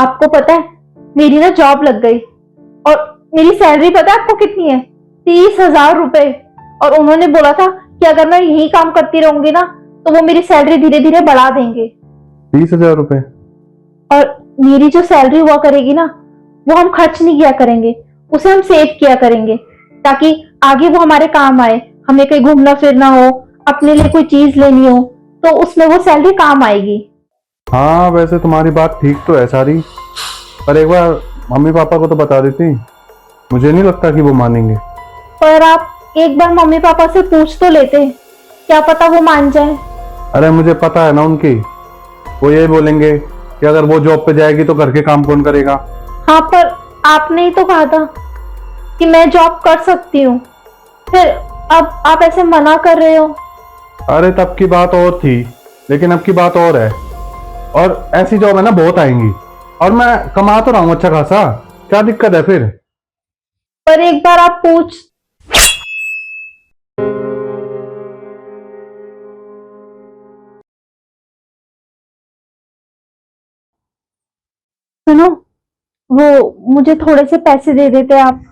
आपको पता है मेरी ना जॉब लग गई और मेरी सैलरी पता है आपको कितनी है? 30,000 रुपए। और उन्होंने बोला था कि अगर मैं यही काम करती रहूंगी ना तो वो मेरी सैलरी धीरे धीरे बढ़ा देंगे। 30,000 रुपए? और मेरी जो सैलरी हुआ करेगी ना वो हम खर्च नहीं किया करेंगे, उसे हम सेव किया करेंगे ताकि आगे वो हमारे काम आए। हमें कहीं घूमना फिरना हो, अपने लिए कोई चीज लेनी हो तो उसमें वो सैलरी काम आएगी। हाँ, वैसे तुम्हारी बात ठीक तो है सारी, पर एक बार मम्मी पापा को तो बता देती। मुझे नहीं लगता कि वो मानेंगे। पर आप एक बार मम्मी पापा से पूछ तो लेते, क्या पता वो मान जाए। अरे मुझे पता है ना उनकी, वो यही बोलेंगे कि अगर वो जॉब पे जाएगी तो घर के काम कौन करेगा। हाँ, पर आपने ही तो कहा था कि मैं जॉब कर सकती हूँ, फिर अब आप ऐसे मना कर रहे हो। अरे तब की बात और थी, लेकिन अब की बात और है। और ऐसी जॉब है ना बहुत आएंगी, और मैं कमा तो रहा हूँ अच्छा खासा, क्या दिक्कत है फिर। पर एक बार आप पूछ। सुनो, वो मुझे थोड़े से पैसे दे देते आप।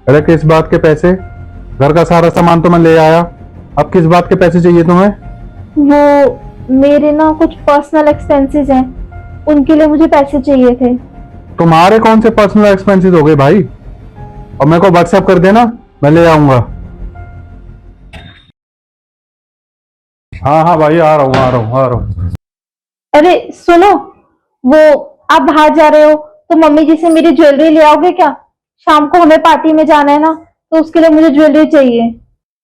अरे किस बात के पैसे? घर का सारा सामान तो मैं ले आया, अब किस बात के पैसे चाहिए तुम्हें? वो मेरे ना कुछ पर्सनल एक्सपेंसेस हैं, उनके लिए मुझे पैसे चाहिए थे। तुम्हारे कौन से पर्सनल एक्सपेंसेस हो गए भाई? और मेरे को व्हाट्सएप कर देना, मैं ले आऊंगा। हाँ हाँ भाई, आ रहा हूँ आ रहा हूँ आ रहा हूँ। अरे सुनो, वो आप बाहर जा रहे हो तो मम्मी जी से मेरी ज्वेलरी ले आओगे क्या? शाम को हमें पार्टी में जाना है ना, तो उसके लिए मुझे ज्वेलरी चाहिए।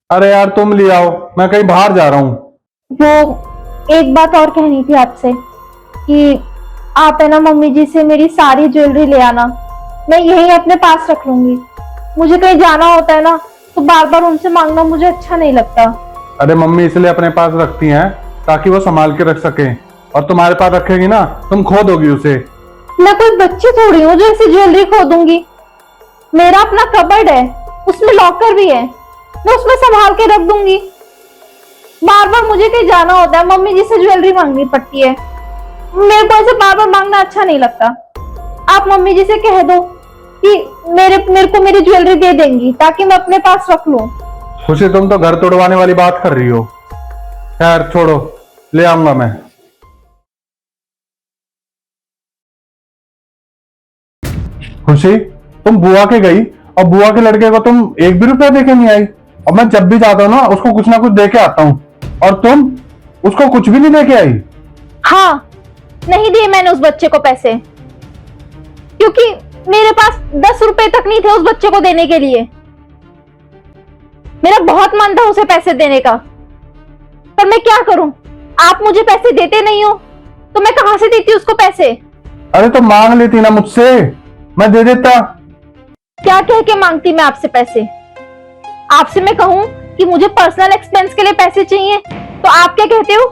अरे यार तुम ले आओ, मैं कहीं बाहर जा रहा हूँ। वो एक बात और कहनी थी आपसे कि आप है ना मम्मी जी से मेरी सारी ज्वेलरी ले आना, मैं यही अपने पास रख लूंगी। मुझे कहीं जाना होता है ना तो बार बार उनसे मांगना मुझे अच्छा नहीं लगता। अरे मम्मी इसलिए अपने पास रखती हैं ताकि वो संभाल के रख सके, और तुम्हारे पास रखेगी ना तुम खो दोगी उसे। मैं कोई बच्ची थोड़ी हूँ जो ऐसी ज्वेलरी खो दूंगी। मेरा अपना कबर्ड है, उसमें लॉकर भी है, मैं उसमें संभाल के रख दूंगी। बार बार मुझे कहीं जाना होता है, मम्मी जी से ज्वेलरी मांगनी पड़ती है, मेरे को ऐसे बार बार मांगना अच्छा नहीं लगता। आप मम्मी जी से कह दो कि मेरे को मेरी ज्वेलरी दे देंगी ताकि मैं अपने पास रख लूं। खुशी तुम तो घर तोड़वाने वाली बात कर रही हो। खैर छोड़ो, ले आऊंगा मैं। खुशी, तुम बुआ के गई और बुआ के लड़के को तुम एक भी रुपया देके नहीं आई। और मैं जब भी जाता हूँ ना उसको कुछ ना कुछ दे के आता हूँ, और तुम उसको कुछ भी नहीं देके आई। हाँ, नहीं दिए मैंने उस बच्चे को पैसे, क्योंकि मेरे पास 10 रुपए तक नहीं थे उस बच्चे को देने के लिए। मेरा बहुत मन था उसे पैसे देने का, पर मैं क्या करूं? आप मुझे पैसे देते नहीं हो तो मैं कहां से देती उसको पैसे? अरे तो मांग लेती ना मुझसे, मैं दे देता। क्या कह के मांगती मैं आपसे पैसे? आपसे मैं कहूं कि मुझे पर्सनल एक्सपेंस के लिए पैसे चाहिए तो आप क्या कहते हो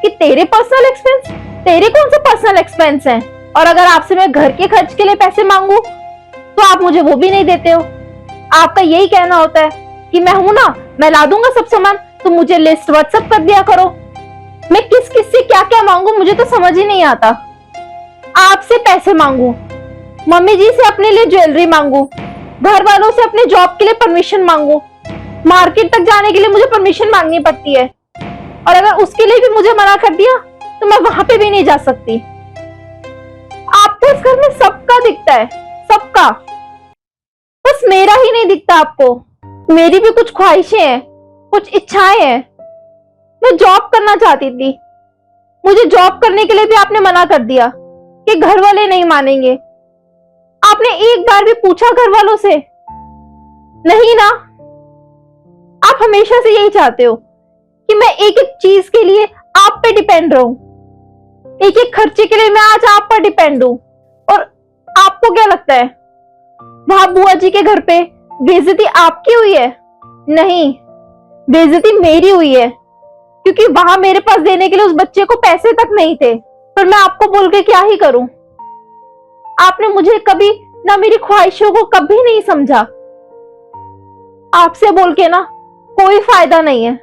कि तेरे पर्सनल एक्सपेंस? तेरे कौन से पर्सनल एक्सपेंस हैं? और अगर आपसे मैं घर के खर्च के लिए पैसे मांगू तो आप मुझे वो भी नहीं देते हो। आपका यही कहना होता है कि मैं हूं ना, मैं ला दूंगा सब सामान, तो मुझे लिस्ट व्हाट्सएप कर दिया करो। मैं किस किस से क्या क्या मांगू मुझे तो समझ ही नहीं आता। आपसे पैसे मांगू, मम्मी जी से अपने लिए ज्वेलरी मांगू, घर वालों से अपने जॉब के लिए परमिशन मांगू, मार्केट तक जाने के लिए मुझे परमिशन मांगनी पड़ती है, और अगर उसके लिए भी मुझे मना कर दिया तो मैं वहां पे भी नहीं जा सकती। आपको इस घर में सबका दिखता है, सबका, बस मेरा ही नहीं दिखता आपको। मेरी भी कुछ ख्वाहिशें हैं, कुछ इच्छाएं हैं। मैं जॉब करना चाहती थी, मुझे जॉब करने के लिए भी आपने मना कर दिया कि घर वाले नहीं मानेंगे। आपने एक बार भी पूछा घर वालों से? नहीं ना। आप हमेशा से यही चाहते हो कि मैं एक एक चीज के लिए आप पे डिपेंड रहूं, एक एक खर्चे के लिए मैं आज आप पर डिपेंड हूं। और आपको क्या लगता है वहां बुआ जी के घर पे बेइज्जती आपकी हुई है? नहीं, बेइज्जती मेरी हुई है, क्योंकि वहां मेरे पास देने के लिए उस बच्चे को पैसे तक नहीं थे। पर मैं आपको बोल के क्या ही करूं? आपने मुझे कभी ना मेरी ख्वाहिशों को कभी नहीं समझा। आपसे बोल के ना कोई फायदा नहीं है।